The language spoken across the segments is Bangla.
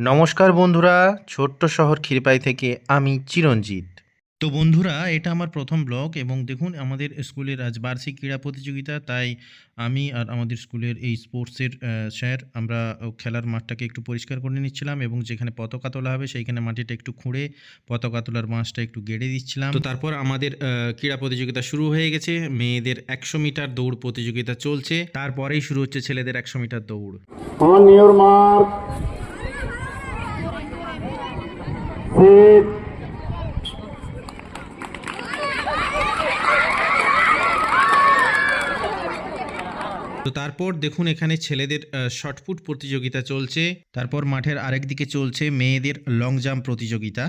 নমস্কার বন্ধুরা, ছোট্ট শহর ক্ষীরপাই থেকে আমি চিরঞ্জিত। তো বন্ধুরা, এটা আমার প্রথম ব্লগ এবং দেখুন আমাদের স্কুলের আজ বার্ষিক ক্রীড়া প্রতিযোগিতা। তাই আমি আর আমাদের স্কুলের এই স্পোর্টসের স্যার আমরা খেলার মাঠটাকে একটু পরিষ্কার করে নিচ্ছিলাম এবং যেখানে পতাকা তোলা হবে সেইখানে মাটিটা একটু খুঁড়ে পতাকা তোলার বাঁশটা একটু গেড়ে দিচ্ছিলাম। তো তারপর আমাদের ক্রীড়া প্রতিযোগিতা শুরু হয়ে গেছে। মেয়েদের 100 মিটার দৌড় প্রতিযোগিতা চলছে, তারপরেই শুরু হচ্ছে ছেলেদের 100 মিটার দৌড়। On your mark, set. তো তারপর দেখুন এখানে ছেলেদের শর্টপুট প্রতিযোগিতা চলছে, তারপর মাঠের আরেক দিকে চলছে মেয়েদের লং জাম্প প্রতিযোগিতা।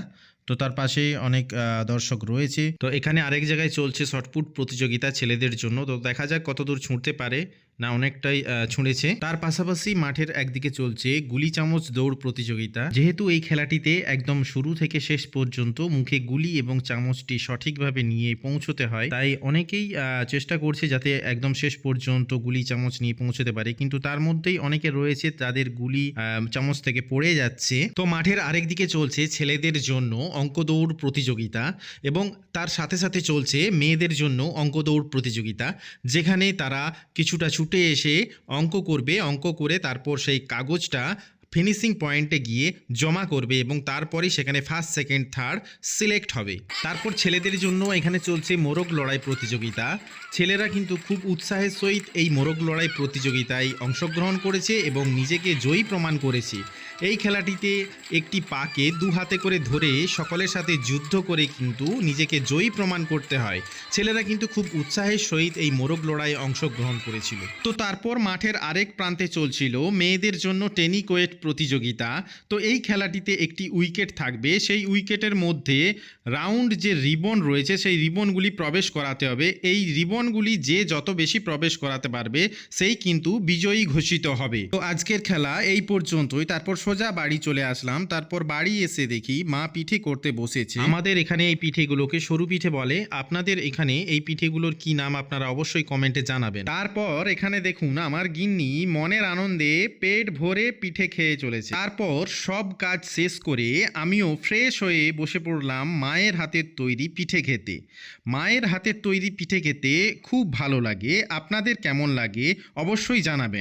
তো তার পাশে অনেক দর্শক রয়েছে। তো এখানে আরেক জায়গায় চলছে শর্টপুট প্রতিযোগিতা ছেলেদের জন্য। তো দেখা যাক কতদূর ছুঁড়তে পারে, না অনেকটাই ছুঁড়েছে। তার পাশাপাশি মাঠের একদিকে চলছে গুলি চামচ দৌড় প্রতিযোগিতা। যেহেতু এই খেলাটিতে একদম শুরু থেকে শেষ পর্যন্ত মুখে গুলি এবং চামচটি সঠিকভাবে নিয়ে পৌঁছতে হয়, তাই অনেকেই চেষ্টা করছে যাতে একদম শেষ পর্যন্ত গুলি চামচ নিয়ে পৌঁছতে পারে, কিন্তু তার মধ্যেই অনেকে রয়েছে তাদের গুলি চামচ থেকে পড়ে যাচ্ছে। তো মাঠের আরেক দিকে চলছে ছেলেদের জন্য অঙ্ক দৌড় প্রতিযোগিতা এবং তার সাথে সাথে চলছে মেয়েদের জন্য অঙ্ক দৌড় প্রতিযোগিতা, যেখানে তারা কিছুটা ছুটে এসে অঙ্ক করবে, অঙ্ক করে তারপর সেই কাগজটা ফিনিশিং পয়েন্টে গিয়ে জমা করবে এবং তারপরেই সেখানে ফার্স্ট সেকেন্ড থার্ড সিলেক্ট হবে। তারপর ছেলেদের জন্য এখানে চলছে মোরগ লড়াই প্রতিযোগিতা। ছেলেরা কিন্তু খুব উৎসাহের সহিত এই মোরগ লড়াই প্রতিযোগিতায় অংশগ্রহণ করেছে এবং নিজেকে জয়ী প্রমাণ করেছে। এই খেলাটিতে একটি পাকে দু হাতে করে ধরে সকলের সাথে যুদ্ধ করে কিন্তু নিজেকে জয়ী প্রমাণ করতে হয়। ছেলেরা কিন্তু খুব উৎসাহের সহিত এই মোরগ লড়াই অংশগ্রহণ করেছিল। তো তারপর মাঠের আরেক প্রান্তে চলছিল মেয়েদের জন্য টেনিকোয়েট প্রতিযোগিতা। তো এই খেলাটিতে একটি উইকেট থাকবে, সেই উইকেটের মধ্যে রাউন্ড যে রিবন রয়েছে সেই রিবনগুলি প্রবেশ করাতে হবে। এই রিবনগুলি যে যত বেশি প্রবেশ করাতে পারবে সেই কিন্তু বিজয়ী ঘোষিত হবে। তো আজকের খেলা এই পর্যন্তই। তারপর সোজা বাড়ি চলে আসলাম। তারপর বাড়ি এসে দেখি মা পিঠে করতে বসেছে। আমাদের এখানে এই পিঠেগুলোকে সরু পিঠে বলে, আপনাদের এখানে এই পিঠেগুলোর কি নাম আপনারা অবশ্যই কমেন্টে জানাবেন। তারপর এখানে দেখুন আমার গিন্নি মনের আনন্দে পেট ভরে পিঠে খেয়ে চলেছে। তারপর সব কাজ শেষ করে আমিও ফ্রেশ হয়ে বসে পড়লাম মায়ের হাতের তৈরি পিঠে খেতে। মায়ের হাতের তৈরি পিঠে খেতে খুব ভালো লাগে। আপনাদের কেমন লাগে অবশ্যই জানাবেন।